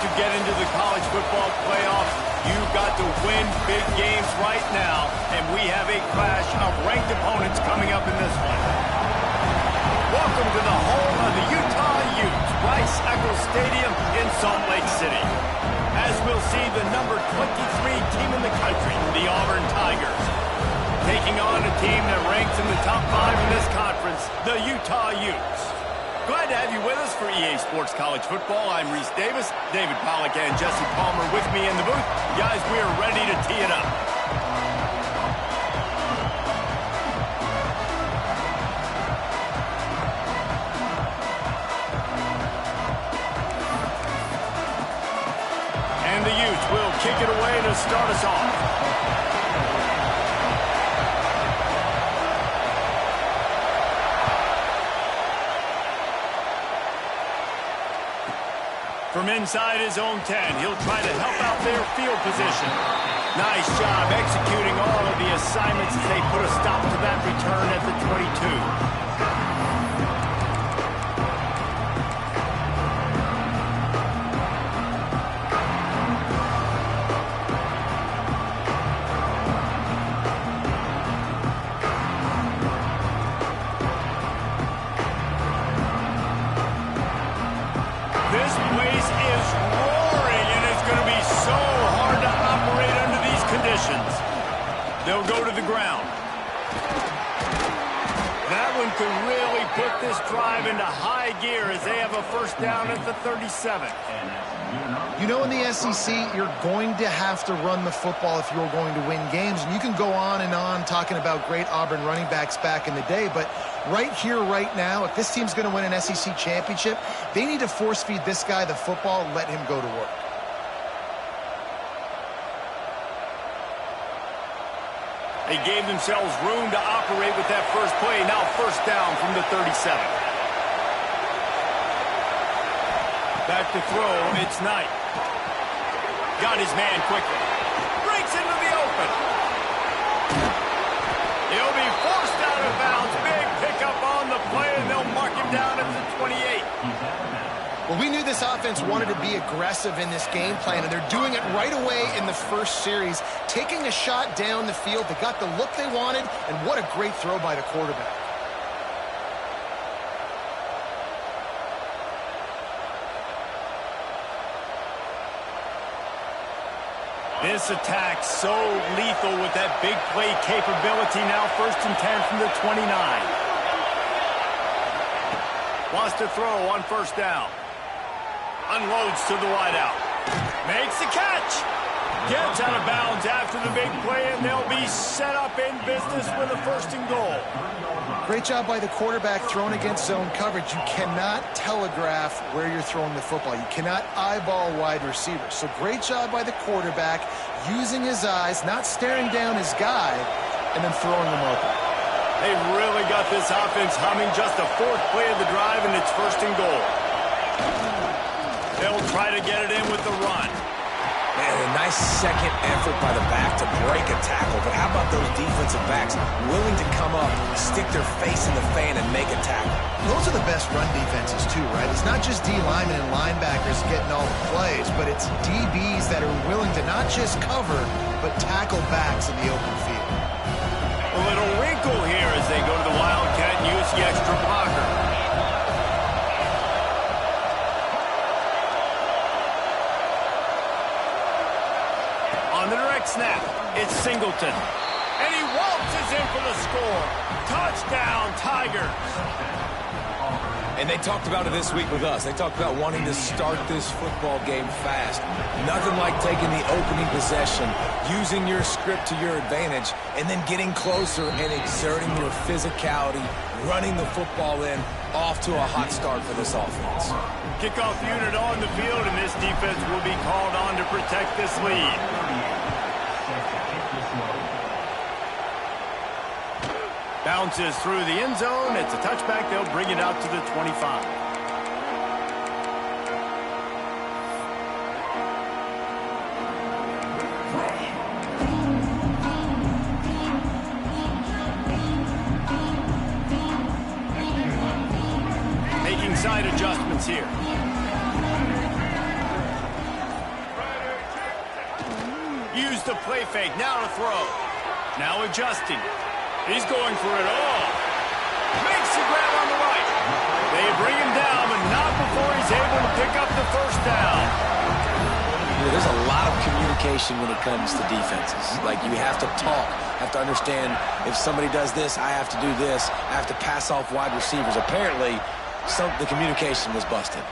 to get into the college football playoffs, you've got to win big games right now, and we have a clash of ranked opponents coming up in this one. Welcome to the home of the Utah Utes, Rice-Eccles Stadium in Salt Lake City. As we'll see the number 23 team in the country, the Auburn Tigers, taking on a team that ranks in the top 5 in this conference, the Utah Utes. Glad to have you with us for EA Sports College Football. I'm Reese Davis, David Pollack, and Jesse Palmer with me in the booth. Guys, we are ready to tee it up. And the Utes will kick it away to start us off. From inside his own 10, he'll try to help out their field position. Nice job executing all of the assignments as they put a stop to that return at the 22. This place is roaring, and it's going to be so hard to operate under these conditions. They'll go to the ground. That one could really put this drive into high gear as they have a first down at the 37. You know, in the SEC, you're going to have to run the football if you're going to win games. And you can go on and on talking about great Auburn running backs back in the day, but right here, right now, if this team's going to win an SEC championship, they need to force-feed this guy the football and let him go to work. They gave themselves room to operate with that first play. Now first down from the 37. Back to throw, it's Knight. Got his man quickly. Breaks into the open. He'll be forced out of bounds. Big pickup on the play, and they'll mark him down at the 28. Well, we knew this offense wanted to be aggressive in this game plan, and they're doing it right away in the first series, taking a shot down the field. They got the look they wanted, and what a great throw by the quarterback. This attack so lethal with that big play capability. Now first and 10 from the 29. Wants to throw on first down. Unloads to the wideout. Makes the catch. Gets out of bounds after the big play, and they'll be set up in business with a first and goal. Great job by the quarterback throwing against zone coverage. You cannot telegraph where you're throwing the football. You cannot eyeball wide receivers. So great job by the quarterback using his eyes, not staring down his guy, and then throwing them open. They really got this offense humming. Just the fourth play of the drive, and it's first and goal. They'll try to get it in with the run. Man, a nice second effort by the back to break a tackle. But how about those defensive backs willing to come up, stick their face in the fan, and make a tackle? Those are the best run defenses, too, right? It's not just D linemen and linebackers getting all the plays, but it's DBs that are willing to not just cover, but tackle backs in the open field. A little wrinkle here as they go to the Wildcat and use the extra blocker. On the direct snap, it's Singleton. And he waltzes in for the score. Touchdown, Tigers. And they talked about it this week with us. They talked about wanting to start this football game fast. Nothing like taking the opening possession, using your script to your advantage, and then getting closer and exerting your physicality, running the football in, off to a hot start for this offense. Kickoff unit on the field, and this defense will be called on to protect this lead. Bounces through the end zone. It's a touchback. They'll bring it out to the 25. Making side adjustments here. used the play fake. Now to throw. Now adjusting. He's going for it all. Makes the grab on the right. They bring him down, but not before he's able to pick up the first down. There's a lot of communication when it comes to defenses. Like, you have to talk, have to understand if somebody does this, I have to do this. I have to pass off wide receivers. Apparently, the communication was busted.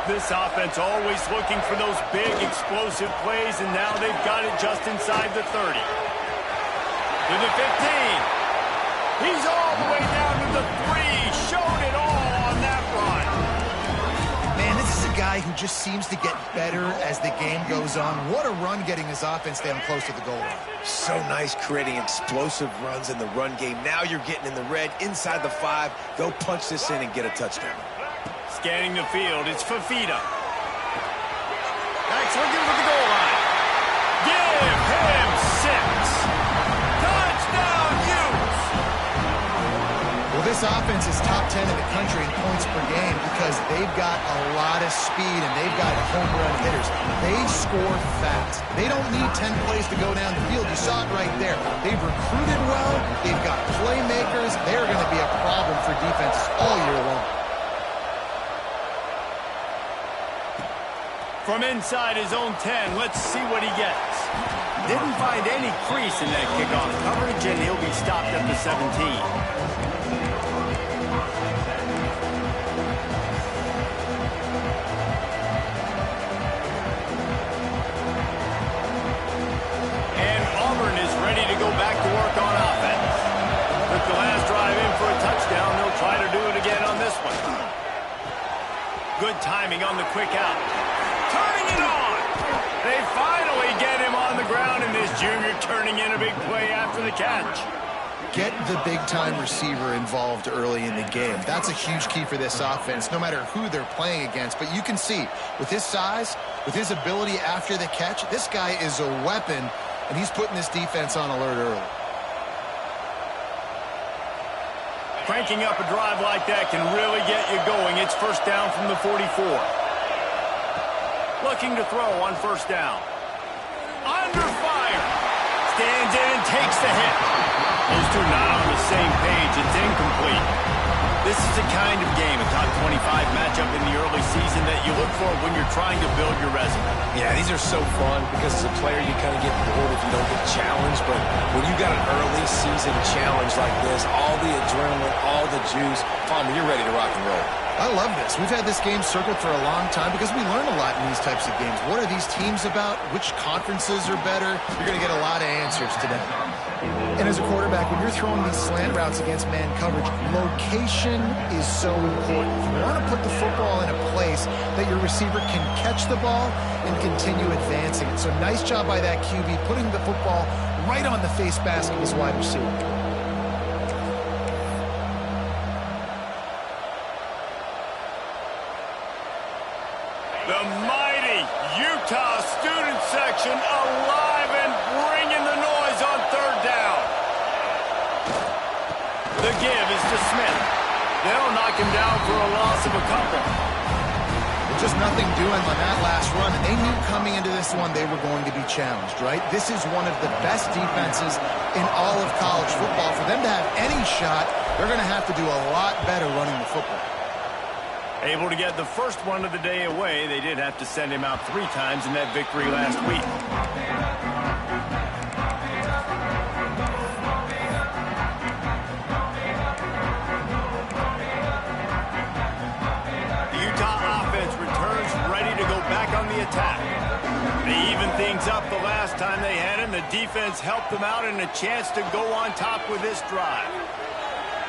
This offense always looking for those big, explosive plays, and now they've got it just inside the 30. To the 15. He's all the way down to the 3. Showed it all on that run. Man, this is a guy who just seems to get better as the game goes on. What a run getting his offense down close to the goal line. So nice creating explosive runs in the run game. Now you're getting in the red, inside the 5. Go punch this in and get a touchdown. Scanning the field, it's Fafita. Next, looking for the goal line. Give him 6. Touchdown, Utes! Well, this offense is top 10 in the country in points per game because they've got a lot of speed and they've got home run hitters. They score fast. They don't need 10 plays to go down the field. You saw it right there. They've recruited well. They've got playmakers. They're going to be a problem for defenses all year long. From inside his own 10, let's see what he gets. Didn't find any crease in that kickoff coverage, and he'll be stopped at the 17. And Auburn is ready to go back to work on offense. Took the last drive in for a touchdown. They'll try to do it again on this one. Good timing on the quick out. Turning it on. They finally get him on the ground, and this junior turning in a big play after the catch. Get the big-time receiver involved early in the game. That's a huge key for this offense, no matter who they're playing against. But you can see, with his size, with his ability after the catch, this guy is a weapon, and he's putting this defense on alert early. Cranking up a drive like that can really get you going. It's first down from the 44. Looking to throw on first down. Under fire. Stands in and takes the hit. Those two not on the same page. It's incomplete. This is the kind of game, a top 25 matchup in the early season that you look for when you're trying to build your resume. Yeah, these are so fun because as a player you kind of get bored if you don't get challenged. But when you got an early season challenge like this, all the adrenaline, all the juice, Palmer, you're ready to rock and roll. I love this. We've had this game circled for a long time because we learn a lot in these types of games. What are these teams about? Which conferences are better? You're going to get a lot of answers today. And as a quarterback, when you're throwing these slant routes against man coverage, location is so important. You want to put the football in a place that your receiver can catch the ball and continue advancing it. So nice job by that QB, putting the football right on the face mask of his wide receiver. The mighty Utah student section alive and bringing the noise on third down. The give is to Smith. They'll knock him down for a loss of a couple. Just nothing doing on that last run, and they knew coming into this one they were going to be challenged, right? This is one of the best defenses in all of college football. For them to have any shot, they're going to have to do a lot better running the football. Able to get the first one of the day away. They did have to send him out 3 times in that victory last week. The Utah offense returns ready to go back on the attack. They evened things up the last time they had him. The defense helped them out and a chance to go on top with this drive.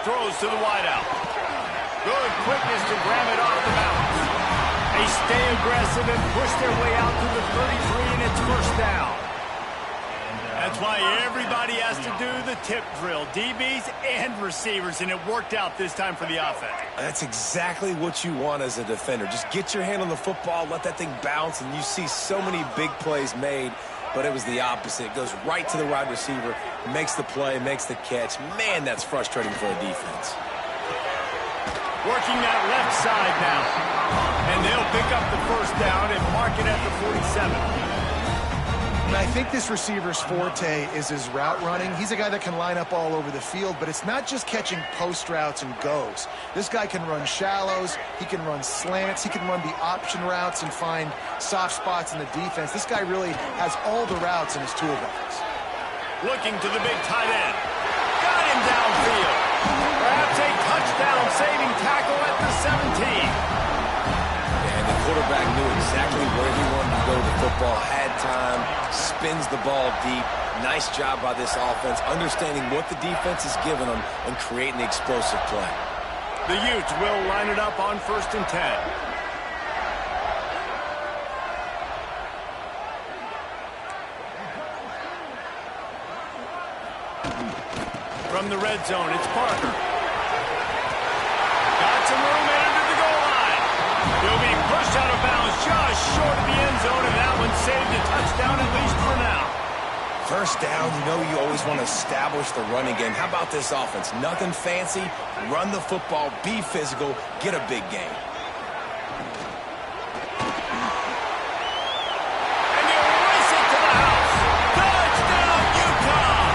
Throws to the wideout. Good quickness to grab it off the bounce. They stay aggressive and push their way out to the 33, and it's first down. That's why everybody has to do the tip drill, DBs and receivers, and it worked out this time for the offense. That's exactly what you want as a defender. Just get your hand on the football, let that thing bounce, and you see so many big plays made, but it was the opposite. It goes right to the wide receiver, makes the play, makes the catch. Man, that's frustrating for a defense. Working that left side now. And they'll pick up the first down and mark it at the 47. I think this receiver's forte is his route running. He's a guy that can line up all over the field, but it's not just catching post routes and goes. This guy can run shallows, he can run slants, he can run the option routes and find soft spots in the defense. This guy really has all the routes in his toolbox. Looking to the big tight end. Got him downfield. Perhaps a touchdown-saving tackle at the 17. And the quarterback knew exactly where he wanted to go with the football, had time, spins the ball deep. Nice job by this offense, understanding what the defense is giving them and creating the explosive play. The Utes will line it up on 1st and 10. From the red zone, it's Parker. Got some room into the goal line. He'll be pushed out of bounds just short of the end zone, and that one saved a touchdown at least for now. First down, you know you always want to establish the running game. How about this offense? Nothing fancy. Run the football, be physical, get a big game. And you race it to the house. Touchdown, Utah!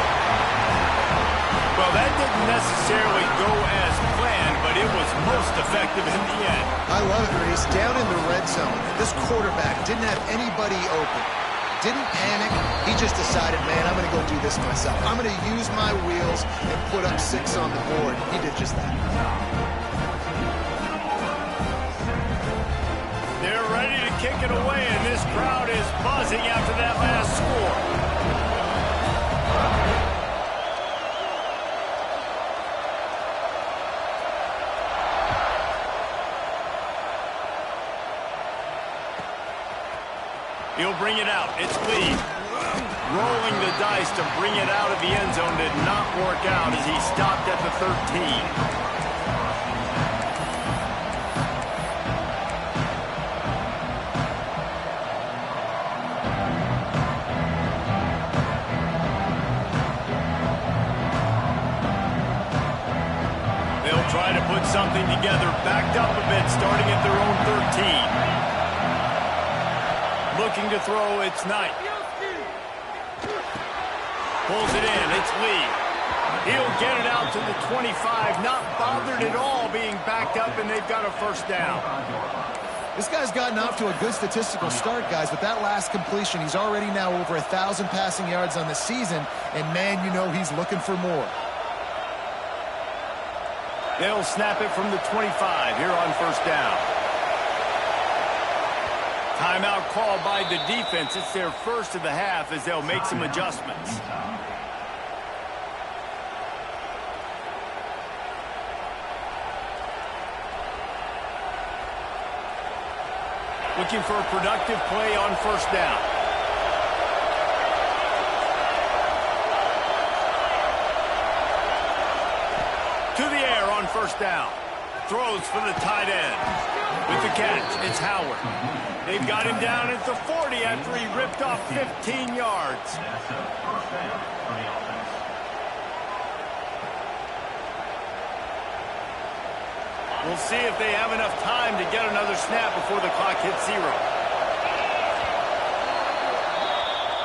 Well, that didn't necessarily go as planned, but it was most effective in the end. I love it, Reese. Down in the red zone, this quarterback didn't have anybody open. Didn't panic. He just decided, man, I'm going to go do this myself. I'm going to use my wheels and put up 6 on the board. He did just that. They're ready to kick it away, and this crowd is buzzing after that last score. He'll bring it out. It's Lee. Rolling the dice to bring it out of the end zone did not work out as he stopped at the 13. They'll try to put something together, backed up a bit, starting at their own 13. Looking to throw, it's Knight. Pulls it in, it's Lee. He'll get it out to the 25, not bothered at all being backed up, and they've got a first down. This guy's gotten off to a good statistical start, guys. With that last completion, he's already now over 1,000 passing yards on the season, and man, you know he's looking for more. They'll snap it from the 25 here on first down. Timeout called by the defense. It's their first of the half as they'll make some adjustments. Looking for a productive play on first down. To the air on first down. Throws for the tight end. With the catch, it's Howard. They've got him down at the 40 after he ripped off 15 yards. We'll see if they have enough time to get another snap before the clock hits 0.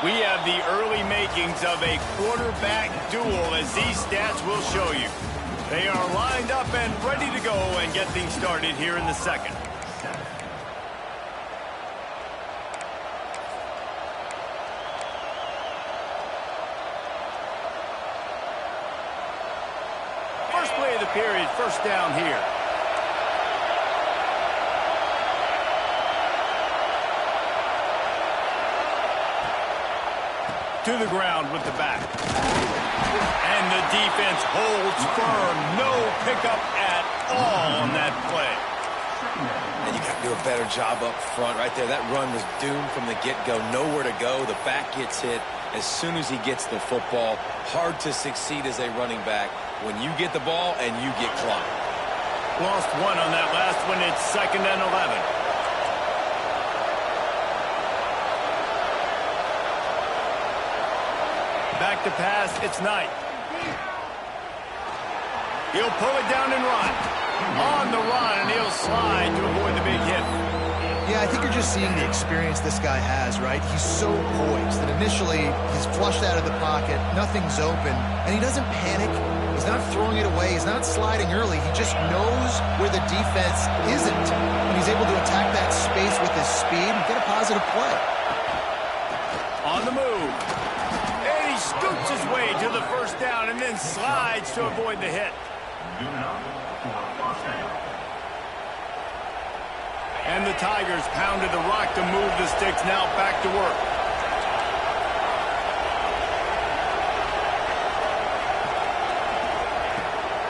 We have the early makings of a quarterback duel, as these stats will show you. They are lined up and ready to go and get things started here in the second. First play of the period, first down here. To the ground with the back. And the defense holds firm. No pickup at all on that play. And you got to do a better job up front right there. That run was doomed from the get-go. Nowhere to go. The back gets hit as soon as he gets the football. Hard to succeed as a running back when you get the ball and you get clocked. Lost one on that last one. It's 2nd and 11. Back to pass, it's Knight. He'll pull it down and run. On the run, and he'll slide to avoid the big hit. Yeah, I think you're just seeing the experience this guy has, right? He's so poised that in Initially, he's flushed out of the pocket, nothing's open, and he doesn't panic. He's not throwing it away, he's not sliding early. He just knows where the defense isn't, and he's able to attack that space with his speed and get a positive play. On the move. And he scoots his way to the first down and then slides to avoid the hit. And the Tigers pounded the rock to move the sticks, now back to work.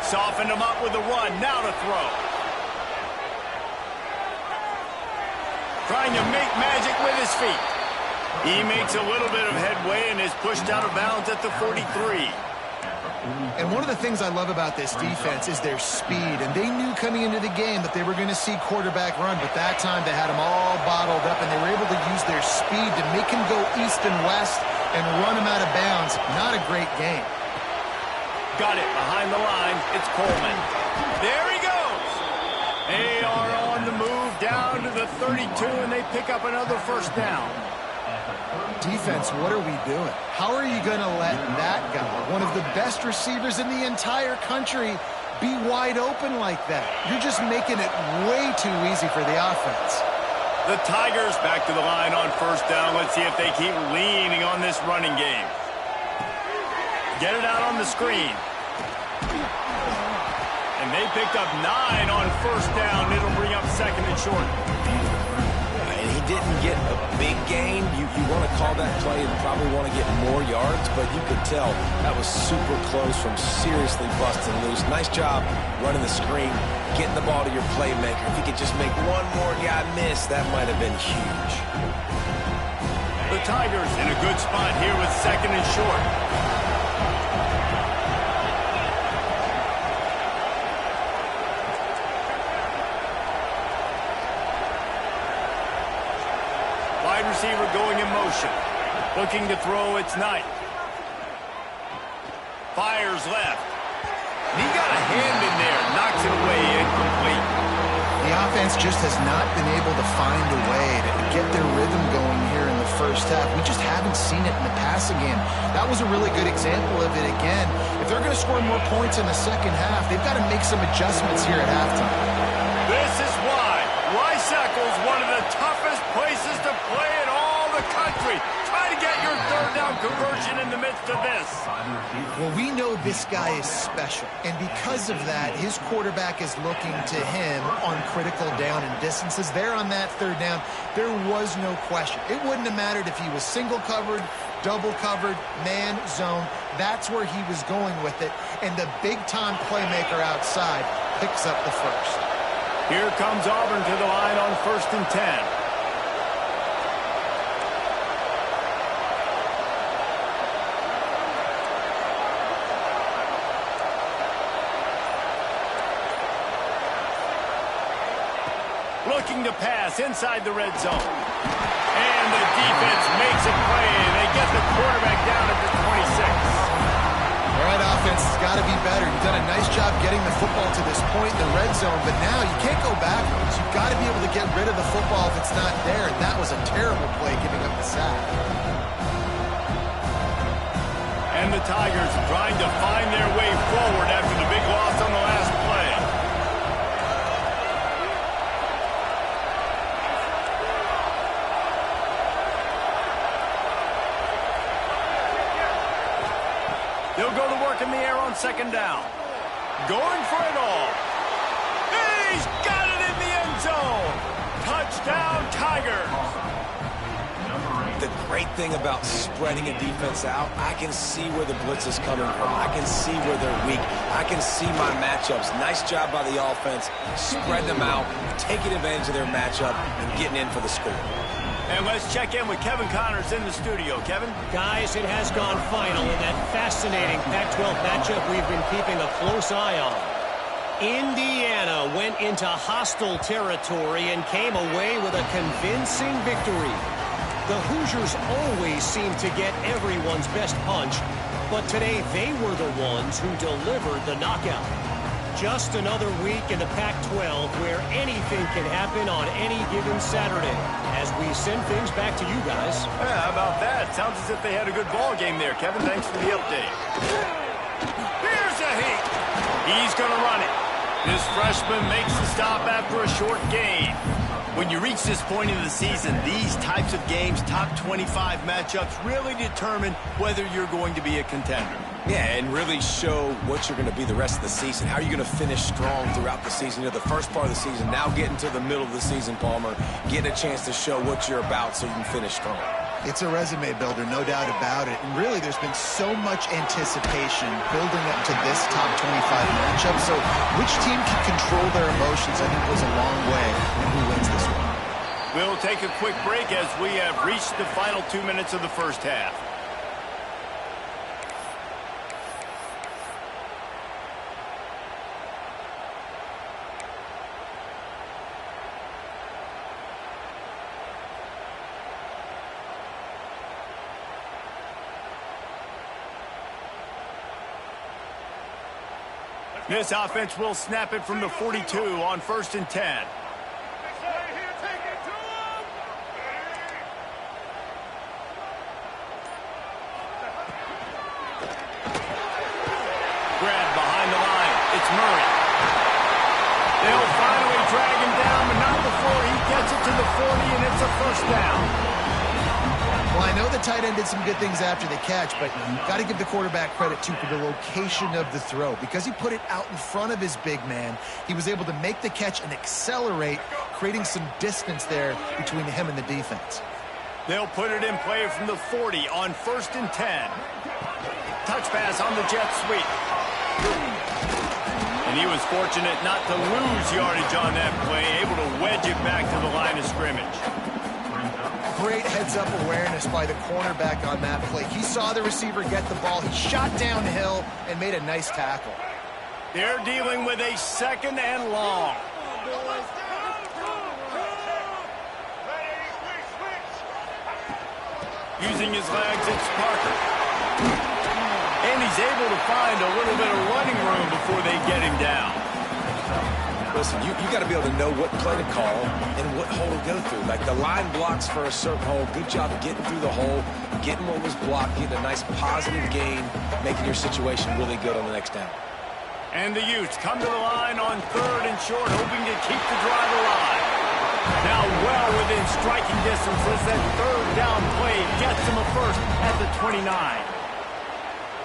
Softened him up with a run, now to throw. Trying to make magic with his feet. He makes a little bit of headway and is pushed out of bounds at the 43. And one of the things I love about this defense is their speed. And they knew coming into the game that they were going to see quarterback run, but that time they had him all bottled up, and they were able to use their speed to make him go east and west and run him out of bounds. Not a great game. Got it behind the line. It's Coleman. There he goes. They are on the move down to the 32, and they pick up another first down. Defense, what are we doing? How are you going to let that guy, one of the best receivers in the entire country, be wide open like that? You're just making it way too easy for the offense. The Tigers back to the line on first down. Let's see if they keep leaning on this running game. Get it out on the screen. And they picked up 9 on first down. It'll bring up second and short. And he didn't get a big gain. You want to call that play and probably want to get more yards, but you could tell that was super close from seriously busting loose. Nice job running the screen, getting the ball to your playmaker. If he could just make one more guy miss, that might have been huge. The Tigers in a good spot here with second and short. Wide receiver going in motion. Looking to throw, it's Knight. Fires left. He got a hand in there, knocks it away, incomplete. The offense just has not been able to find a way to get their rhythm going here in the first half. We just haven't seen it in the passing game. That was a really good example of it again. If they're going to score more points in the second half, they've got to make some adjustments here at halftime. This is why Rice-Eccles, one of the toughest places to play in all the country. Try to get your third down conversion in the midst of this. Well, we know this guy is special, and because of that, his quarterback is looking to him on critical down and distances. There on that third down, there was no question. It wouldn't have mattered if he was single covered, double covered, man, zone. That's where he was going with it, and the big-time playmaker outside picks up the first. Here comes Auburn to the line on 1st and 10. Looking to pass inside the red zone. And the defense makes a play. They get the quarterback down at the 26. All right, offense has got to be better. You've done a nice job getting the football to this point in the red zone, but now you can't go backwards. You've got to be able to get rid of the football if it's not there, and that was a terrible play giving up the sack. And the Tigers trying to find their way forward after the big loss on the last play. They'll go to work in the air on second down. Going for it all. He's got it in the end zone. Touchdown, Tigers. The great thing about spreading a defense out, I can see where the blitz is coming from. I can see where they're weak. I can see my matchups. Nice job by the offense. Spread them out, taking advantage of their matchup, and getting in for the score. And let's check in with Kevin Connors in the studio. Kevin? Guys, it has gone final in that fascinating Pac-12 matchup we've been keeping a close eye on. Indiana went into hostile territory and came away with a convincing victory. The Hoosiers always seem to get everyone's best punch, but today they were the ones who delivered the knockout. just another week in the Pac-12 where anything can happen on any given Saturday. As we send things back to you guys. Yeah, how about that? Sounds as if they had a good ball game there. Kevin, thanks for the update. Here's a heat. He's going to run it. This freshman makes the stop after a short gain. When you reach this point in the season, these types of games, top 25 matchups, really determine whether you're going to be a contender. Yeah, and really show what you're going to be the rest of the season. How are you going to finish strong throughout the season? You know, the first part of the season, now getting to the middle of the season, Palmer, getting a chance to show what you're about so you can finish strong. It's a resume builder, no doubt about it. And really, there's been so much anticipation building up to this top 25 matchup. So which team can control their emotions, I think, goes a long way in who wins this one. We'll take a quick break as we have reached the final 2 minutes of the first half. This offense will snap it from the 42 on 1st and 10. Grab behind the line. It's Murray. They'll finally drag him down, but not before he gets it to the 40, and it's a first down. Well, I know the tight end did some good things after the catch, but you've got to give the quarterback credit, too, for the location of the throw. Because he put it out in front of his big man, he was able to make the catch and accelerate, creating some distance there between him and the defense. They'll put it in play from the 40 on 1st and 10. Touch pass on the jet sweep. And he was fortunate not to lose yardage on that play, able to wedge it back to the line of scrimmage. Great heads-up awareness by the cornerback on that play. He saw the receiver get the ball. He shot downhill and made a nice tackle. They're dealing with a 2nd and long. Using his legs, it's Parker. And he's able to find a little bit of running room before they get him down. Listen, you got to be able to know what play to call and what hole to go through. Like the line blocks for a certain hole. Good job getting through the hole, getting what was blocked, getting a nice positive gain, making your situation really good on the next down. And the Utes come to the line on 3rd and short, hoping to keep the drive alive. Now well within striking distance as that 3rd down play gets him a first at the 29.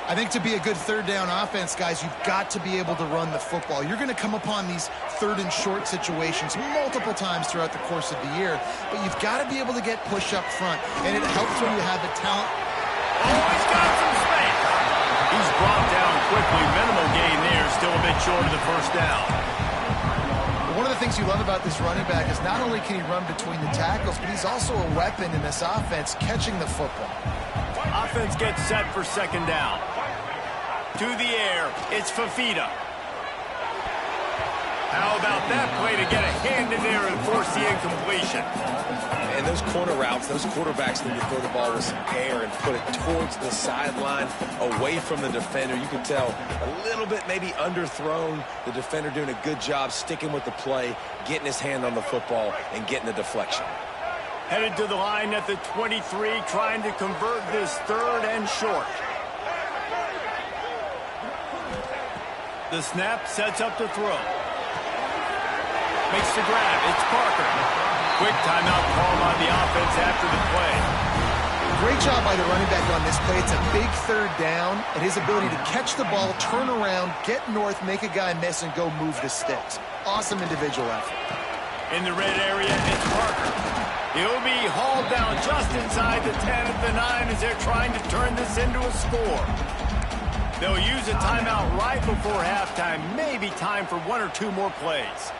I think to be a good 3rd down offense, guys, you've got to be able to run the football. You're going to come upon these 3rd and short situations multiple times throughout the course of the year, but you've got to be able to get push up front, and it helps when you have the talent. Oh, he's got some space. He's brought down quickly. Minimal gain there, still a bit short of the first down. One of the things you love about this running back is not only can he run between the tackles, but he's also a weapon in this offense catching the football. Offense gets set for 2nd down. To the air, it's Fafita. How about that play to get a hand in there and force the incompletion? And those corner routes, those quarterbacks need to throw the ball with some air and put it towards the sideline, away from the defender. You can tell a little bit maybe underthrown. The defender doing a good job sticking with the play, getting his hand on the football, and getting the deflection. Headed to the line at the 23, trying to convert this 3rd and short. The snap sets up to throw. Makes the grab. It's Parker. Quick timeout call on the offense after the play. Great job by the running back on this play. It's a big 3rd down, and his ability to catch the ball, turn around, get north, make a guy miss, and go move the sticks. Awesome individual effort. In the red area, it's Parker. He'll be hauled down just inside the 10 at the 9 as they're trying to turn this into a score. They'll use a timeout right before halftime. Maybe time for 1 or 2 more plays.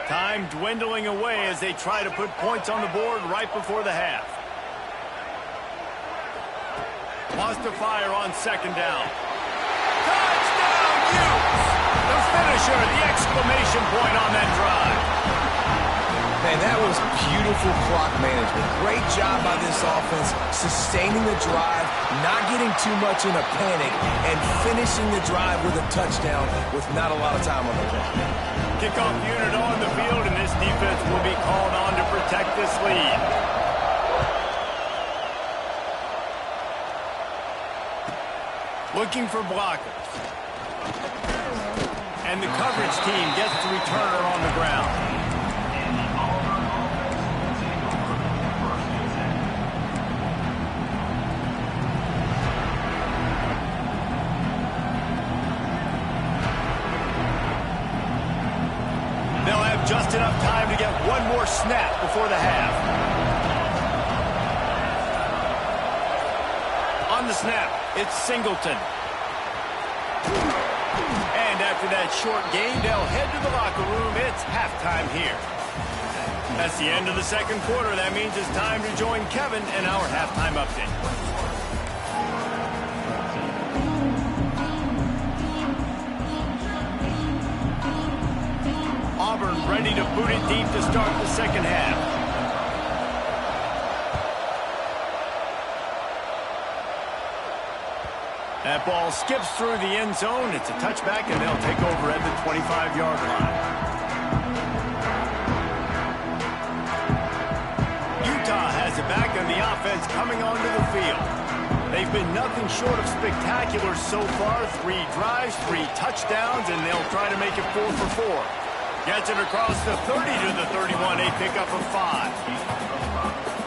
Time dwindling away as they try to put points on the board right before the half. Wants to fire on 2nd down. Touchdown, Utes! The finisher, the exclamation point on that drive. Man, that was beautiful clock management. Great job by this offense, sustaining the drive, not getting too much in a panic, and finishing the drive with a touchdown with not a lot of time on the clock. Kickoff unit on the field, and this defense will be called on to protect this lead. Looking for blockers. And the coverage team gets the returner on the ground. They'll have just enough time to get one more snap before the half. On the snap, it's Singleton. And after that short game, they'll head to the locker room. It's halftime here. That's the end of the second quarter. That means it's time to join Kevin in our halftime update. Auburn ready to boot it deep to start the second half. That ball skips through the end zone. It's a touchback, and they'll take over at the 25-yard line. Utah has it back, and the offense coming onto the field. They've been nothing short of spectacular so far. 3 drives, 3 touchdowns, and they'll try to make it 4 for 4. Gets it across the 30 to the 31, a pickup of 5.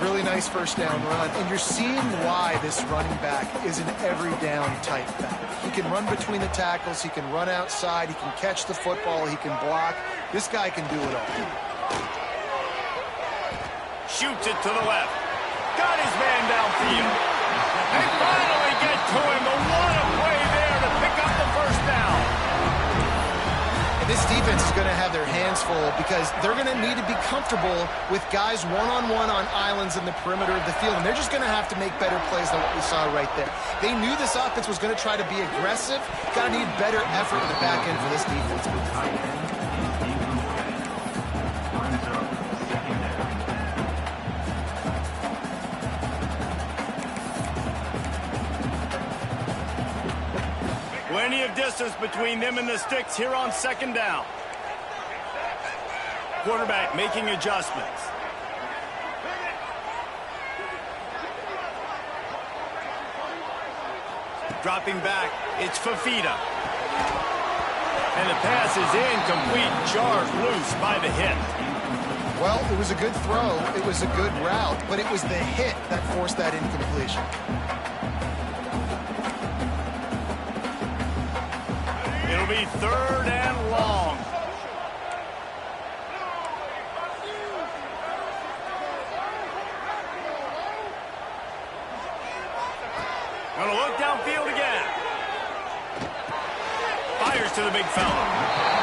Really nice first down run, and you're seeing why this running back is an every down type back. He can run between the tackles, he can run outside, he can catch the football, he can block. This guy can do it all. Shoots it to the left. Got his man downfield. They finally get to him, but what a play there to pick up the first down. This defense is going to have their hands full because they're going to need to be comfortable with guys one-on-one on islands in the perimeter of the field, and they're just going to have to make better plays than what we saw right there. They knew this offense was going to try to be aggressive. Got to need better effort in the back end for this defense. Plenty of distance between them and the sticks here on second down. Quarterback making adjustments. Dropping back, it's Fafita. And the pass is incomplete, charged loose by the hit. Well, it was a good throw, it was a good route, but it was the hit that forced that incompletion. It'll be 3rd and long. Gonna look downfield again. Fires to the big fella.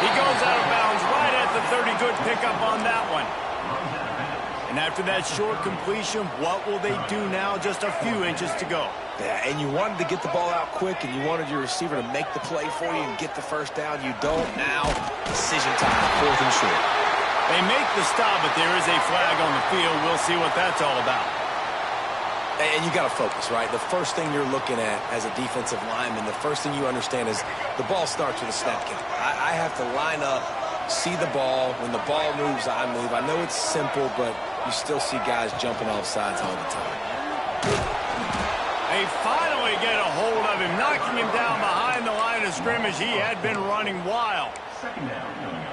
He goes out of bounds right at the 30. Good pickup on that one. And after that short completion, what will they do now? Just a few inches to go. Yeah, and you wanted to get the ball out quick, and you wanted your receiver to make the play for you and get the first down. You don't now. Decision time, 4th and short. They make the stop, but there is a flag on the field. We'll see what that's all about. And you got to focus, right? The first thing you're looking at as a defensive lineman, the first thing you understand is the ball starts with a snap count. I have to line up, see the ball. When the ball moves, I move. I know it's simple, but you still see guys jumping off sides all the time. They finally get a hold of him, knocking him down behind the line of scrimmage. He had been running wild.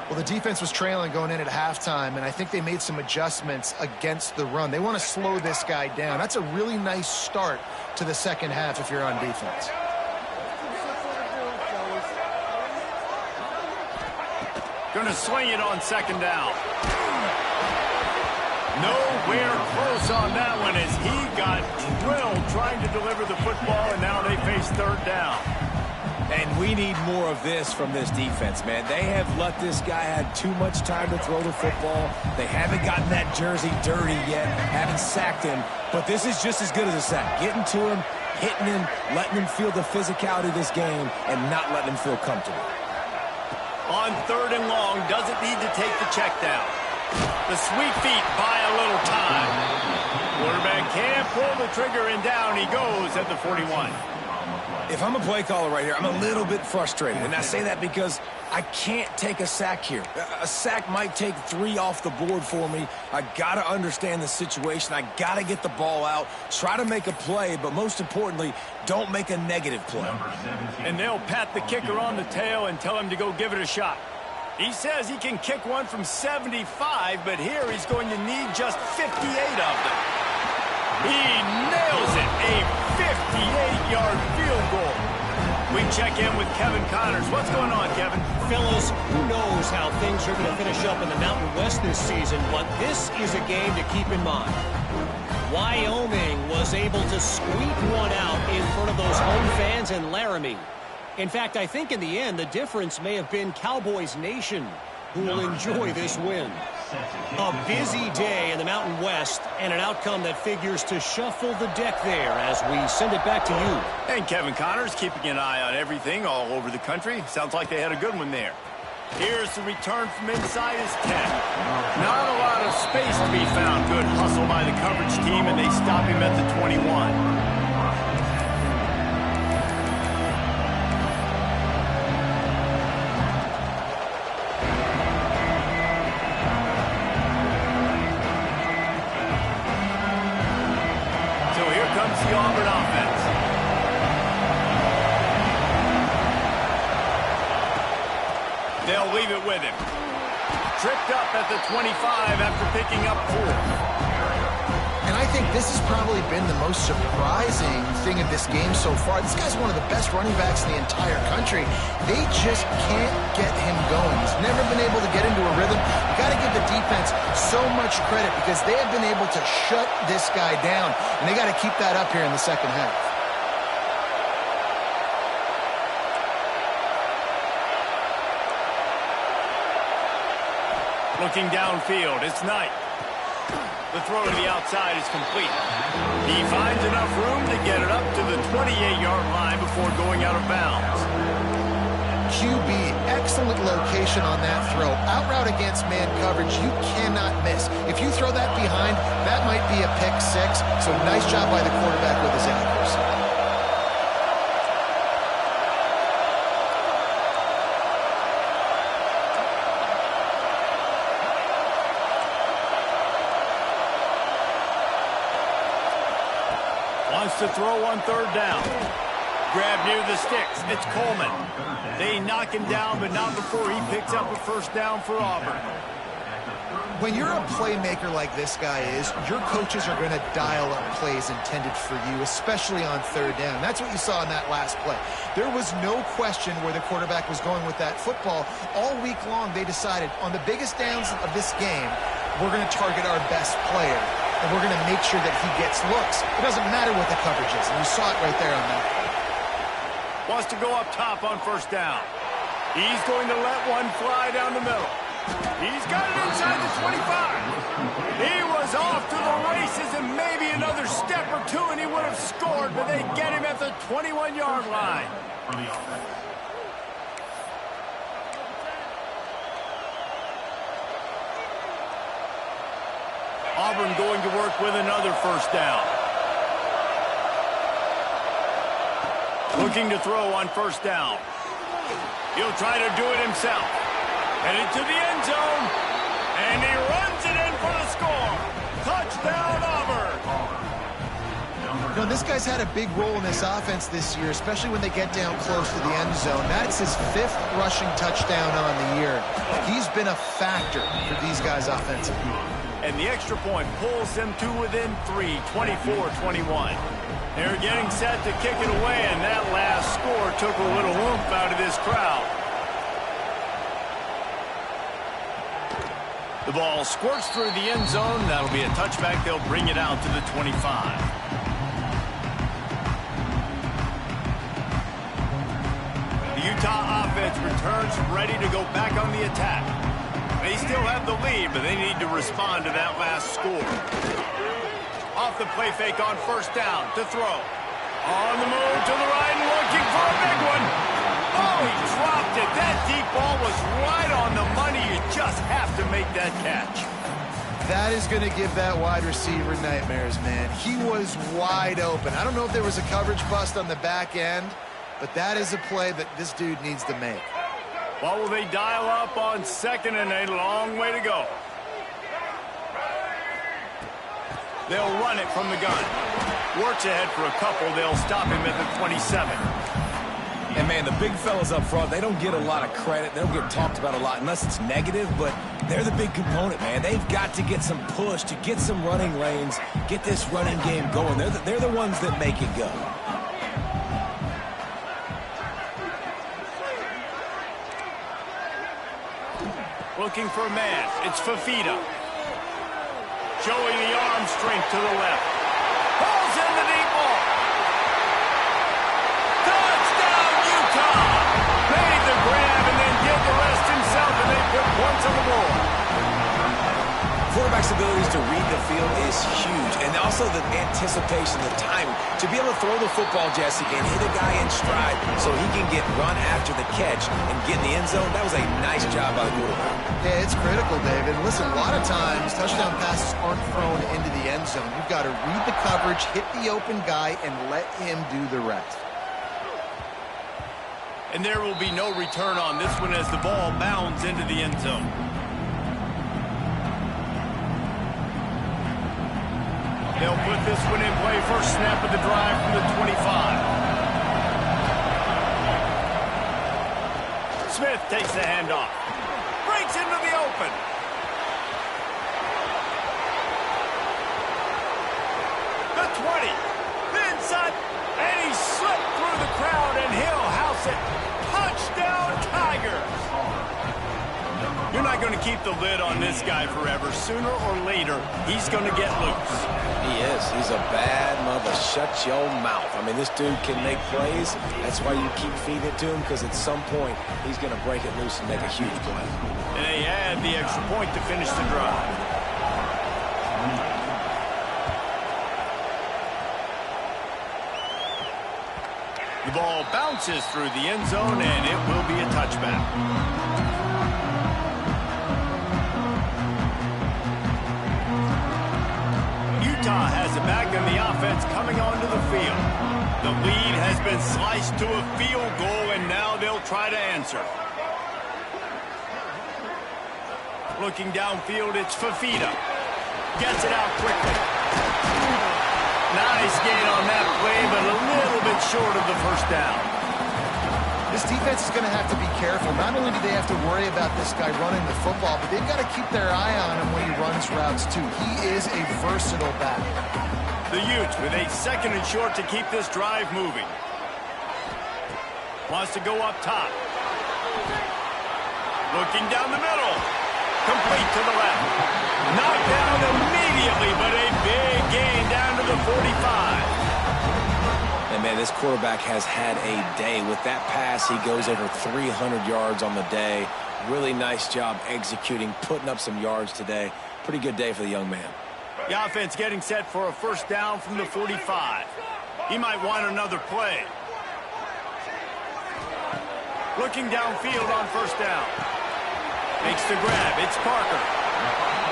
Well, the defense was trailing going in at halftime, and I think they made some adjustments against the run. They want to slow this guy down. That's a really nice start to the second half if you're on defense. Going to swing it on second down. Nowhere close on that one as he got drilled trying to deliver the football, and now they face 3rd down. And we need more of this from this defense, man. They have let this guy have too much time to throw the football. They haven't gotten that jersey dirty yet, haven't sacked him. But this is just as good as a sack. Getting to him, hitting him, letting him feel the physicality of this game, and not letting him feel comfortable. On 3rd and long, doesn't need to take the check down. The sweet feet buy a little time. Quarterback can't pull the trigger, and down he goes at the 41. If I'm a play caller right here, I'm a little bit frustrated. And I say that because I can't take a sack here. A sack might take 3 off the board for me. I got to understand the situation. I got to get the ball out, try to make a play, but most importantly, don't make a negative play. And they'll pat the kicker on the tail and tell him to go give it a shot. He says he can kick one from 75, but here he's going to need just 58 of them. He nails it, a 58-yard field goal. We check in with Kevin Connors. What's going on, Kevin? Fellas, who knows how things are going to finish up in the Mountain West this season, but this is a game to keep in mind. Wyoming was able to squeak one out in front of those home fans in Laramie. In fact, I think in the end, the difference may have been Cowboys Nation, who will enjoy this win. A busy day in the Mountain West, and an outcome that figures to shuffle the deck there as we send it back to you. And Kevin Connors keeping an eye on everything all over the country. Sounds like they had a good one there. Here's the return from inside his 10. Not a lot of space to be found. Good hustle by the coverage team, and they stop him at the 21. The Auburn offense. They'll leave it with him. Tripped up at the 25 after picking up 4. And I think this has probably been the most surprising thing of this game so far. This guy's one of the best running backs in the entire country. They just can't get him going. He's never been able to get into a rhythm. You got to give the defense so much credit because they have been able to shut this guy down, and they got to keep that up here in the second half. Looking downfield, it's Knight. The throw to the outside is complete. He finds enough room to get it up to the 28-yard line before going out of bounds. QB, excellent location on that throw. Out route against man coverage, you cannot miss. If you throw that behind, that might be a pick 6. So nice job by the quarterback with his accuracy. Wants to throw on 3rd down. Grab near the sticks. It's Coleman. They knock him down, but not before he picks up a 1st down for Auburn. When you're a playmaker like this guy is, your coaches are going to dial up plays intended for you, especially on 3rd down. That's what you saw in that last play. There was no question where the quarterback was going with that football. All week long, they decided on the biggest downs of this game, we're going to target our best player, and we're going to make sure that he gets looks. It doesn't matter what the coverage is, and you saw it right there on that play. Wants to go up top on 1st down. He's going to let one fly down the middle. He's got it inside the 25. He was off to the races, and maybe another step or two, and he would have scored, but they get him at the 21-yard line. Auburn going to work with another 1st down. Looking to throw on 1st down. He'll try to do it himself. Headed to the end zone. And he runs it in for the score. Touchdown, Auburn. You know, this guy's had a big role in this offense this year, especially when they get down close to the end zone. That's his 5th rushing touchdown on the year. He's been a factor for these guys offensively. And the extra point pulls them to within 3, 24-21. They're getting set to kick it away, and that last score took a little oomph out of this crowd. The ball squirts through the end zone. That'll be a touchback. They'll bring it out to the 25. The Utah offense returns ready to go back on the attack. They still have the lead, but they need to respond to that last score. Off the play fake on 1st down to throw. On the move to the right and looking for a big one. Oh, he dropped it. That deep ball was right on the money. You just have to make that catch. That is going to give that wide receiver nightmares, man. He was wide open. I don't know if there was a coverage bust on the back end, but that is a play that this dude needs to make. What will they dial up on 2nd and a long way to go? They'll run it from the gun. Works ahead for a couple. They'll stop him at the 27. And, man, the big fellas up front, they don't get a lot of credit. They don't get talked about a lot unless it's negative, but they're the big component, man. They've got to get some push, to get some running lanes, get this running game going. They're the ones that make it go. Looking for a man. It's Fafita. Showing the arm strength to the left. Pulls in the deep ball. Touchdown, Utah! Made the grab and then did the rest himself, and they put points on the board. Quarterback's abilities to read the field is huge, and also the anticipation, the timing. To be able to throw the football, Jesse, and hit a guy in stride so he can get run after the catch and get in the end zone, that was a nice job by the quarterback. Yeah, it's critical, David. Listen, a lot of times touchdown passes aren't thrown into the end zone. You've got to read the coverage, hit the open guy, and let him do the rest. And there will be no return on this one as the ball bounds into the end zone. They'll put this one in play. First snap of the drive from the 25. Smith takes the handoff. Breaks into the open. The 20. Inside. And he slipped through the crowd, and he'll house it. Touchdown, Tigers. You're not going to keep the lid on this guy forever. Sooner or later, he's going to get loose. He is. He's a bad mother. Shut your mouth. I mean, this dude can make plays. That's why you keep feeding it to him, because at some point, he's going to break it loose and make a huge play. And they add the extra point to finish the drive. The ball bounces through the end zone, and it will be a touchback. Utah has it back, and the offense coming onto the field. The lead has been sliced to a field goal, and now they'll try to answer. Looking downfield, it's Fafita. Gets it out quickly. Nice gain on that play, but a little bit short of the first down. This defense is going to have to be careful. Not only do they have to worry about this guy running the football, but they've got to keep their eye on him when he runs routes, too. He is a versatile back. The Utes with a 2nd and short to keep this drive moving. Wants to go up top. Looking down the middle. Complete to the left. Knocked down immediately, but a big gain down to the 45. And, man, this quarterback has had a day. With that pass, he goes over 300 yards on the day. Really nice job executing, putting up some yards today. Pretty good day for the young man. The offense getting set for a first down from the 45. He might want another play. Looking downfield on first down. Makes the grab. It's Parker.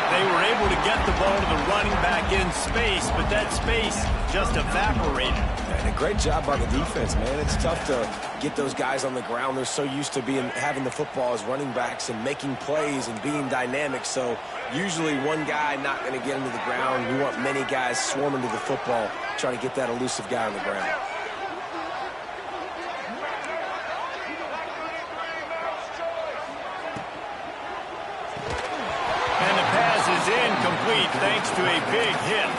They were able to get the ball to the running back in space, but that space just evaporated. And a great job by the defense, man. It's tough to get those guys on the ground. They're so used to having the football as running backs and making plays and being dynamic. So usually one guy not going to get into the ground. You want many guys swarming to the football, try to get that elusive guy on the ground. Incomplete thanks to a big hit.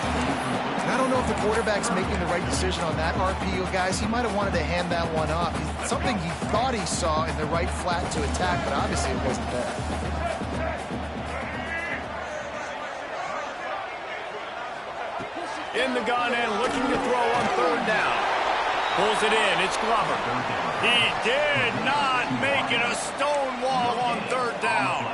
I don't know if the quarterback's making the right decision on that RPO, guys. He might have wanted to hand that one off. Something he thought he saw in the right flat to attack, but obviously it wasn't there. In the gun and looking to throw on third down. Pulls it in. It's Glover. He did not make it a stone wall on third down.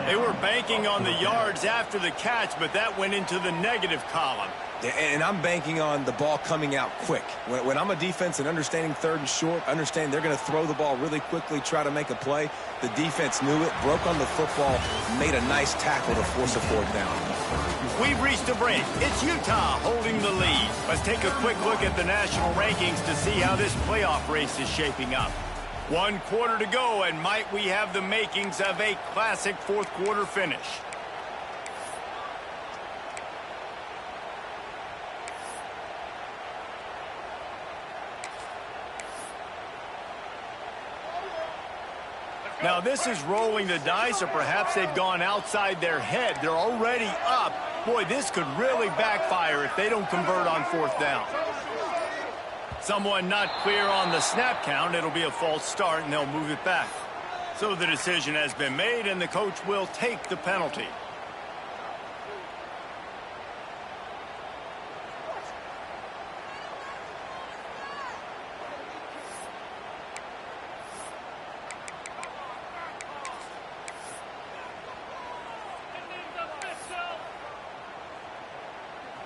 They were banking on the yards after the catch, but that went into the negative column. And I'm banking on the ball coming out quick. When I'm a defense and understanding third and short, understand they're going to throw the ball really quickly, try to make a play. The defense knew it, broke on the football, made a nice tackle to force a fourth down. We've reached a break. It's Utah holding the lead. Let's take a quick look at the national rankings to see how this playoff race is shaping up. 1 quarter to go, and might we have the makings of a classic fourth quarter finish. Now, this is rolling the dice, or perhaps they've gone outside their head. They're already up. Boy, this could really backfire if they don't convert on fourth down. Someone not clear on the snap count. It'll be a false start, and they'll move it back. So the decision has been made, and the coach will take the penalty.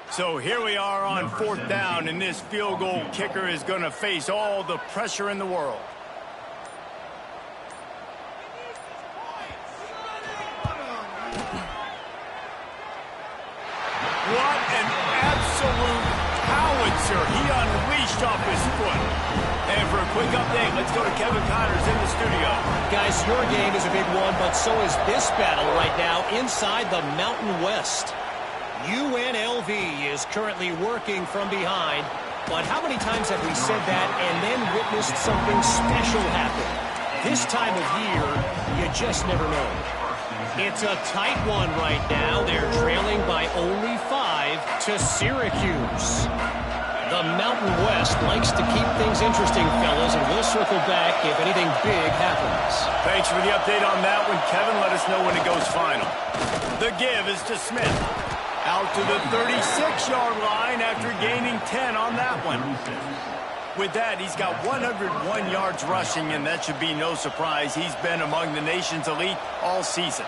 So here we are on fourth down, and this field goal kicker is going to face all the pressure in the world. What an absolute howitzer he unleashed off his foot. And for a quick update, let's go to Kevin Connors in the studio. Guys, your game is a big one, but so is this battle right now inside the Mountain West. UNLV is currently working from behind, but how many times have we said that and then witnessed something special happen? This time of year, you just never know. It's a tight one right now. They're trailing by only 5 to Syracuse. The Mountain West likes to keep things interesting, fellas, and we'll circle back if anything big happens. Thanks for the update on that one, Kevin. Let us know when it goes final. The give is to Smith. Out to the 36-yard line after gaining 10 on that one. With that, he's got 101 yards rushing, and that should be no surprise. He's been among the nation's elite all season.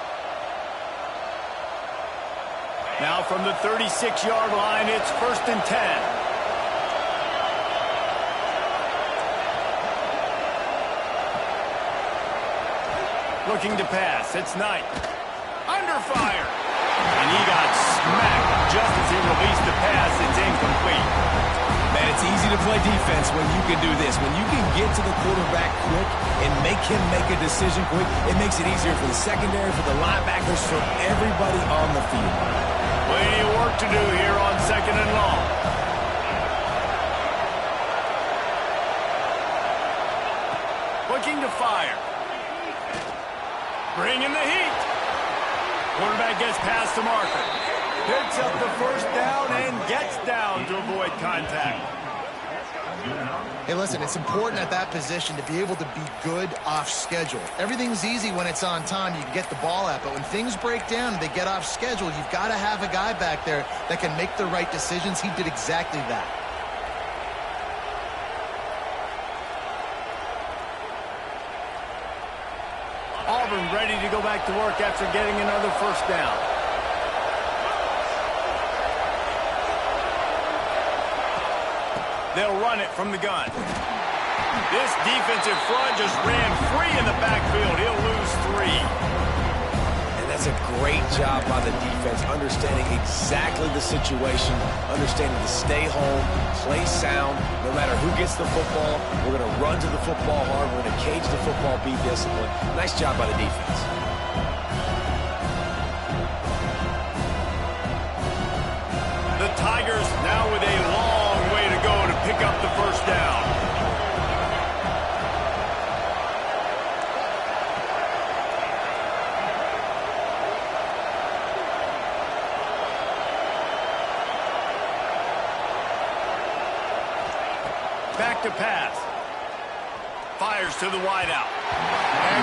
Now from the 36-yard line, it's 1st and 10. Looking to pass. It's Knight. Under fire. And he got smacked just as he released the pass. It's incomplete. Man, it's easy to play defense when you can do this. When you can get to the quarterback quick and make him make a decision quick, it makes it easier for the secondary, for the linebackers, for everybody on the field. Plenty of work to do here on 2nd and long. Looking to fire. Bringing the heat. Quarterback gets past the marker. Picks up the first down and gets down to avoid contact. Hey, listen, it's important at that position to be able to be good off schedule. Everything's easy when it's on time. You can get the ball out, but when things break down and they get off schedule, you've got to have a guy back there that can make the right decisions. He did exactly that. Auburn ready to go back to work after getting another first down. They'll run it from the gun. This defensive front just ran free in the backfield. He'll lose 3. And that's a great job by the defense, understanding exactly the situation, understanding to stay home, play sound. No matter who gets the football, we're going to run to the football hard. We're going to cage the football, be disciplined. Nice job by the defense. The Tigers now with a long way to go to pick up the first down. Back to pass. Fires to the wideout.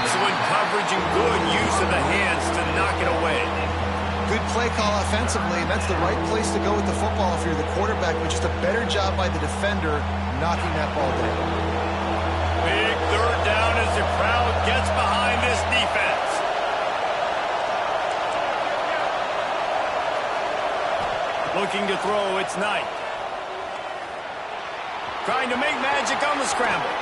Excellent coverage and good use of the hands to knock it away. Good play call offensively, and that's the right place to go with the football if you're the quarterback, but just a better job by the defender knocking that ball down. Big third down as the crowd gets behind this defense. Looking to throw, it's Knight. Trying to make magic on the scramble.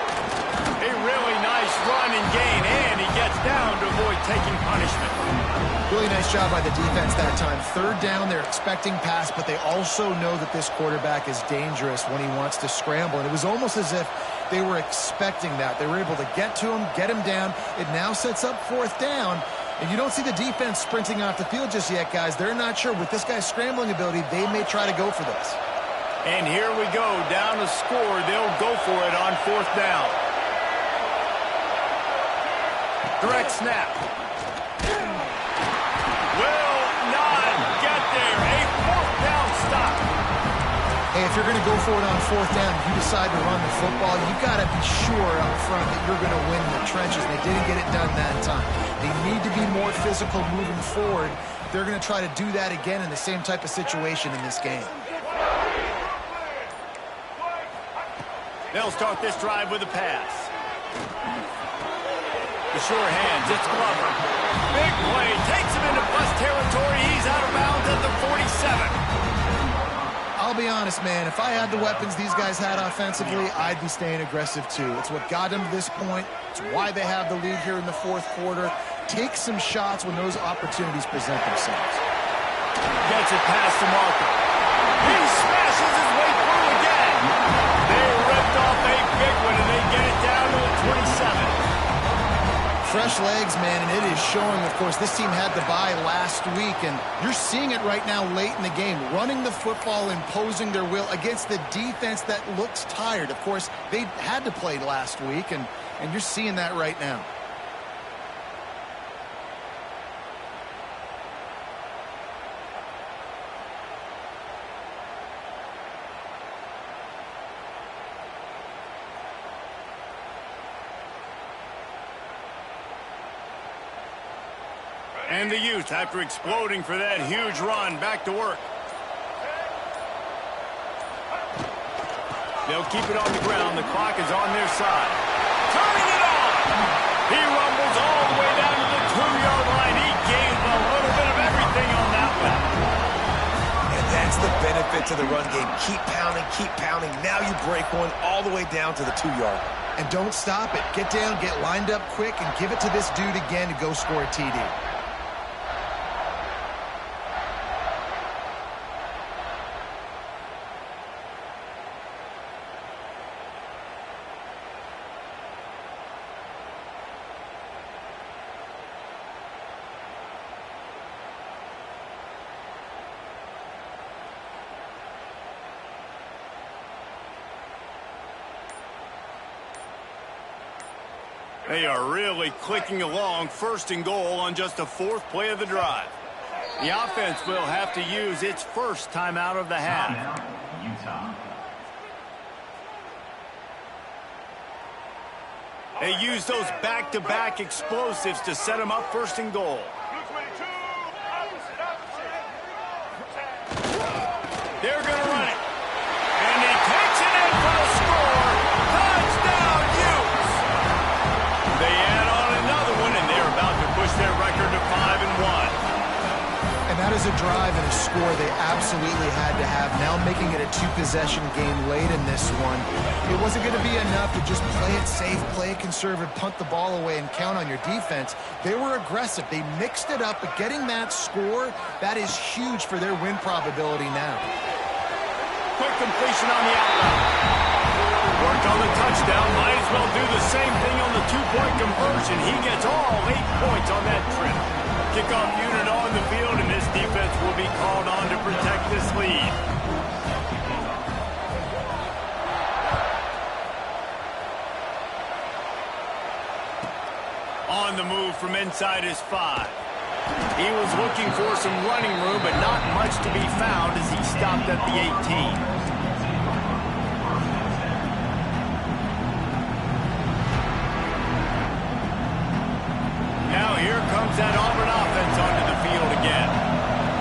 A really nice run and gain, and he gets down to avoid taking punishment. Really nice job by the defense that time. Third down, they're expecting pass, but they also know that this quarterback is dangerous when he wants to scramble. And it was almost as if they were expecting that. They were able to get to him, get him down. It now sets up fourth down. And you don't see the defense sprinting off the field just yet, guys. They're not sure. With this guy's scrambling ability, they may try to go for this. And here we go. Down to score. They'll go for it on fourth down. Direct snap. Will not get there. A fourth down stop. Hey, if you're going to go for it on fourth down, if you decide to run the football, you got to be sure up front that you're going to win the trenches. They didn't get it done that time. They need to be more physical moving forward. They're going to try to do that again in the same type of situation in this game. They'll start this drive with a pass. The sure hands, it's Glover. Big play, takes him into bus territory. He's out of bounds at the 47. I'll be honest, man, if I had the weapons these guys had offensively, I'd be staying aggressive too. It's what got them to this point. It's why they have the lead here in the fourth quarter. Take some shots when those opportunities present themselves. Gets it past the marker. He smashes his way through again. They ripped off a big one, and they get it down to the 27. Fresh legs, man, and it is showing. Of course, this team had the bye last week, and you're seeing it right now late in the game. Running the football, imposing their will against the defense that looks tired. Of course, they had to play last week, and you're seeing that right now. And the Utes, after exploding for that huge run, back to work. They'll keep it on the ground. The clock is on their side. Turning it on! He rumbles all the way down to the 2-yard line. He gained a little bit of everything on that one. And that's the benefit to the run game. Keep pounding, keep pounding. Now you break one all the way down to the 2-yard. And don't stop it. Get down, get lined up quick, and give it to this dude again to go score a TD. They are really clicking along, first and goal on just the fourth play of the drive. The offense will have to use its first timeout of the half. They use those back-to-back explosives to set them up first and goal. They're going to run it. And he takes it in for the score. Touchdown, Utes! They add on another one, and they're about to push their record to 5-1. And that is a drive and a score they absolutely had to have. Now making it a two-possession game late in this one. It wasn't going to be enough to just play it safe, play it conservative, punt the ball away, and count on your defense. They were aggressive. They mixed it up, but getting that score, that is huge for their win probability now. Quick completion on the outlet. Worked on the touchdown. Might as well do the same thing on the two-point conversion. He gets all 8 points on that trip. Kickoff unit on the field, and this defense will be called on to protect this lead. On the move from inside his 5. He was looking for some running room, but not much to be found as he stopped at the 18. Now here comes that Auburn offense onto the field again.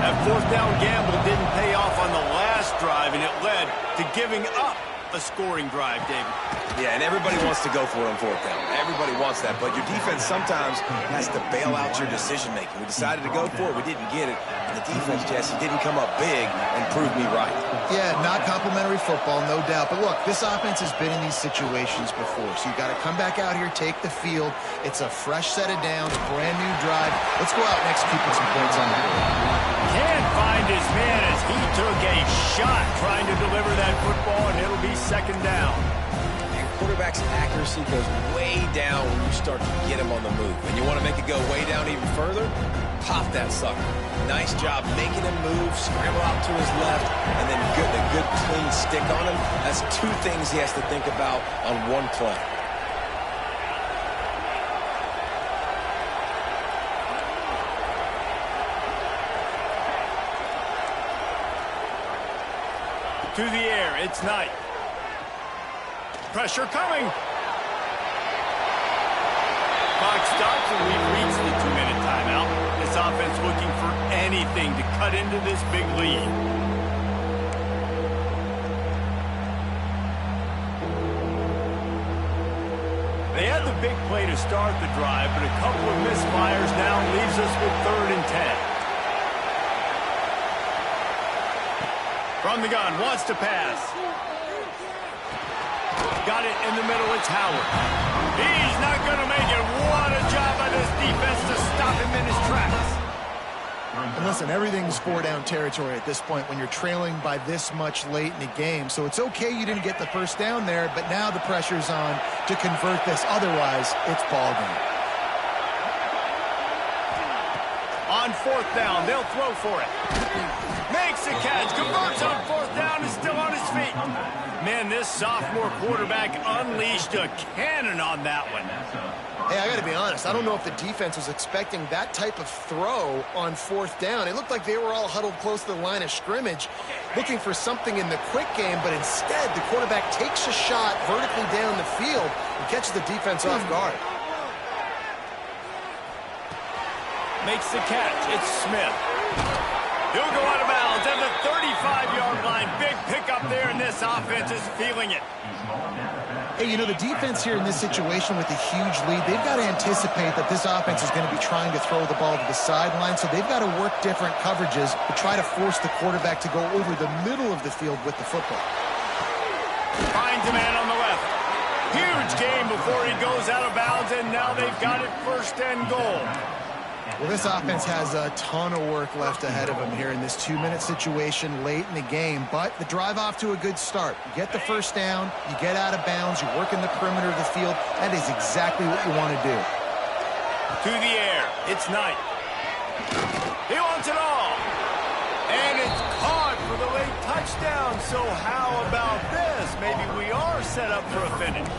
That fourth down gamble didn't pay off on the last drive, and it led to giving up a scoring drive, David. Yeah, and everybody wants to go for it on fourth down. Everybody wants that, but your defense sometimes has to bail out your decision-making. We decided to go for it. We didn't get it. And the defense, Jesse, didn't come up big and prove me right. Yeah, not complimentary football, no doubt. But look, this offense has been in these situations before, so you got to come back out here, take the field. It's a fresh set of downs, brand new drive. Let's go out and execute with some points on the board. Can't find his man as he took a shot trying to deliver that football, and it'll be second down. Quarterback's accuracy goes way down when you start to get him on the move. And you want to make it go way down even further? Pop that sucker. Nice job making him move, scramble out to his left, and then get a good clean stick on him. That's two things he has to think about on one play. To the air, it's Knight. Pressure coming. Clock stops and we've reached the 2-minute timeout. This offense looking for anything to cut into this big lead. They had the big play to start the drive, but a couple of misfires now leaves us with 3rd and 10. From the gun, wants to pass. Got it in the middle, it's Howard. He's not going to make it. What a job by this defense to stop him in his tracks. And listen, everything's 4-down territory at this point when you're trailing by this much late in the game. So it's okay you didn't get the first down there, but now the pressure's on to convert this. Otherwise, it's ball game. On 4th down, they'll throw for it. Makes the catch, converts on 4th down, is still on his feet. Man, this sophomore quarterback unleashed a cannon on that one. Hey, I got to be honest. I don't know if the defense was expecting that type of throw on 4th down. It looked like they were all huddled close to the line of scrimmage, looking for something in the quick game, but instead the quarterback takes a shot vertically down the field and catches the defense off guard. Makes the catch. It's Smith. He'll go out of bounds at the 35-yard line. Big pickup there, and this offense is feeling it. Hey, you know, the defense here in this situation with a huge lead, they've got to anticipate that this offense is going to be trying to throw the ball to the sideline, so they've got to work different coverages to try to force the quarterback to go over the middle of the field with the football. Finds a man on the left. Huge game before he goes out of bounds, and now they've got it 1st and goal. Well, this offense has a ton of work left ahead of them here in this 2-minute situation late in the game, but the drive off to a good start. You get the first down, you get out of bounds, you work in the perimeter of the field. That is exactly what you want to do. To the air, it's Knight. He wants it all. And it's caught for the late touchdown. So how about this? Maybe we are set up for a finish.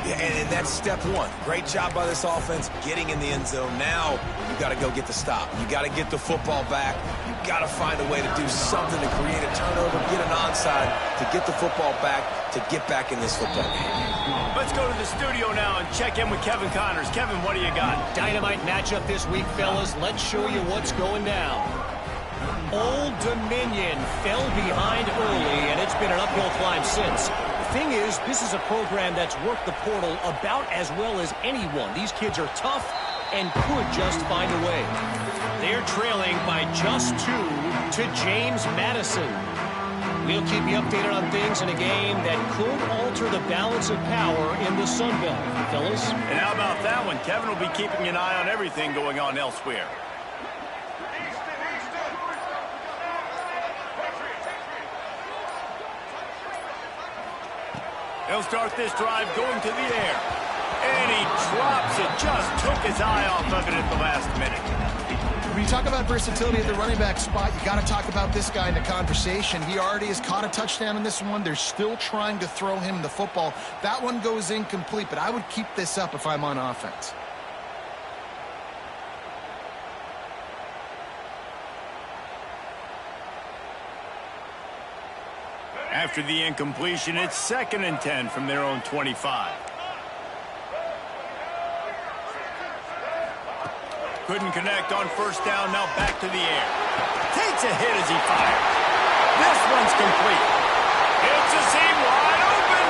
Yeah, and that's step one. Great job by this offense getting in the end zone. Now you got to go get the stop. You got to get the football back. You got to find a way to do something to create a turnover, get an onside, to get the football back, to get back in this football game. Let's go to the studio now and check in with Kevin Connors. Kevin, what do you got? Dynamite matchup this week, fellas. Let's show you what's going down. Old Dominion fell behind early, and it's been an uphill climb since. The thing is, this is a program that's worked the portal about as well as anyone. These kids are tough and could just find a way. They're trailing by just 2 to James Madison. We'll keep you updated on things in a game that could alter the balance of power in the Sun Belt, fellas. And how about that one? Kevin will be keeping an eye on everything going on elsewhere. He'll start this drive going to the air. And he drops it. Just took his eye off of it at the last minute. When you talk about versatility at the running back spot, you got to talk about this guy in the conversation. He already has caught a touchdown in this one. They're still trying to throw him the football. That one goes incomplete, but I would keep this up if I'm on offense. After the incompletion, it's 2nd and 10 from their own 25. Couldn't connect on 1st down, now back to the air. Takes a hit as he fires. This one's complete. It's a seam wide open.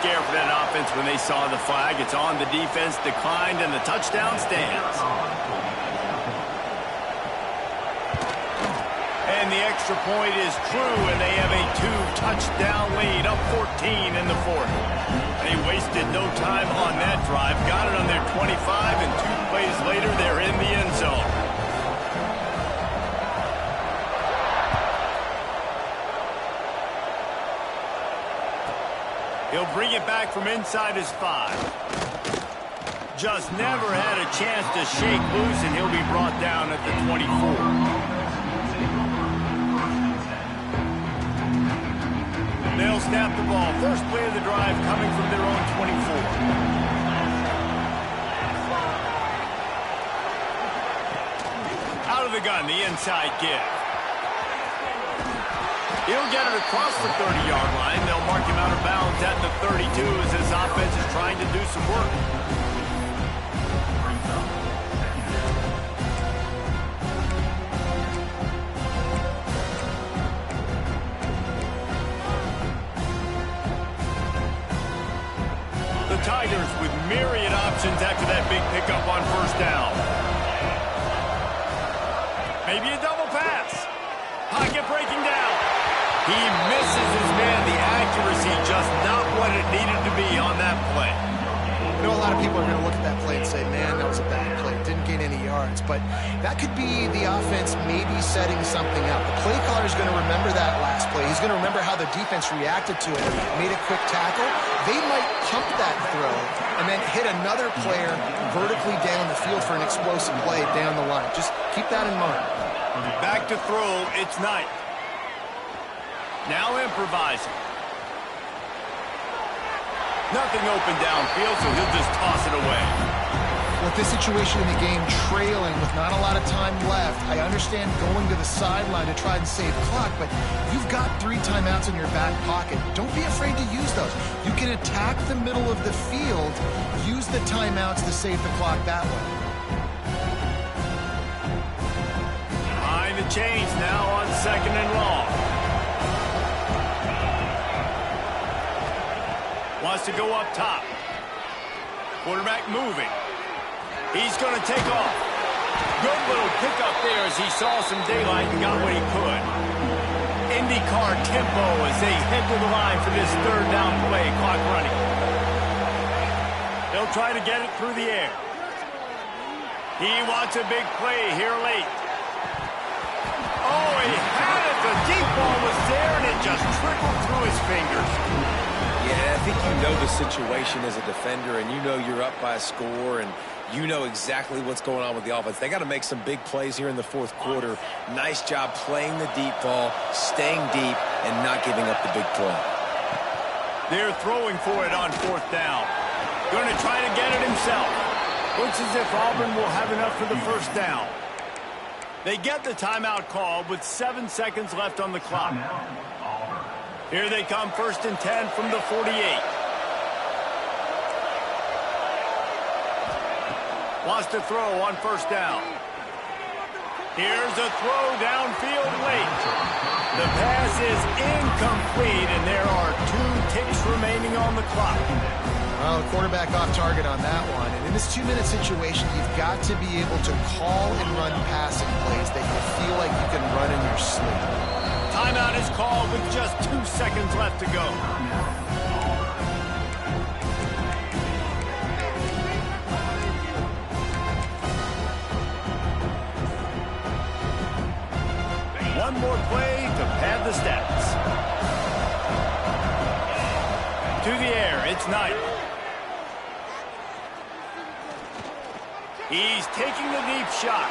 scare for that offense when they saw the flag. It's on. The defense declined, and the touchdown stands. And the extra point is true, and they have a 2-touchdown lead, up 14 in the fourth. They wasted no time on that drive. Got it on their 25, and 2 plays later, they're in the end zone. He'll bring it back from inside his 5. Just never had a chance to shake loose, and he'll be brought down at the 24. They'll snap the ball. First play of the drive coming from their own 24. Out of the gun, the inside give. He'll get it across the 30-yard line. They'll mark him out of bounds at the 32 as his offense is trying to do some work. The Tigers with myriad options after that big pickup on first down. Maybe a double pass. Pocket breaking down. He misses his man. The accuracy just not what it needed to be on that play. You know, a lot of people are going to look at that play and say, man, that was a bad play. Didn't gain any yards. But that could be the offense maybe setting something up. The play caller is going to remember that last play. He's going to remember how the defense reacted to it, made a quick tackle. They might pump that throw and then hit another player vertically down the field for an explosive play down the line. Just keep that in mind. Back to throw. It's Knight. Now improvising. Nothing open downfield, so he'll just toss it away. With this situation in the game, trailing with not a lot of time left, I understand going to the sideline to try and save clock, but you've got 3 timeouts in your back pocket. Don't be afraid to use those. You can attack the middle of the field, use the timeouts to save the clock that way. Behind the chains now on 2nd and long. Wants to go up top. Quarterback moving. He's going to take off. Good little pickup there as he saw some daylight and got what he could. IndyCar tempo as they head to the line for this 3rd down play. Clock running. They'll try to get it through the air. He wants a big play here late. Oh, he had it. The deep ball was there, and it just trickled through his fingers. Yeah, I think you know the situation as a defender, and you know you're up by a score, and you know exactly what's going on with the offense. They got to make some big plays here in the 4th quarter. Nice job playing the deep ball, staying deep, and not giving up the big play. They're throwing for it on 4th down. Going to try to get it himself. Looks as if Auburn will have enough for the 1st down. They get the timeout called with 7 seconds left on the clock. Here they come, 1st and 10 from the 48. Wants to throw on 1st down. Here's a throw downfield late. The pass is incomplete, and there are 2 ticks remaining on the clock. Well, the quarterback off target on that one. And in this 2-minute situation, you've got to be able to call and run passing plays that you feel like you can run in your sleep. Timeout is called with just 2 seconds left to go. One more play to pad the stats. To the air, it's Knight. He's taking the deep shot.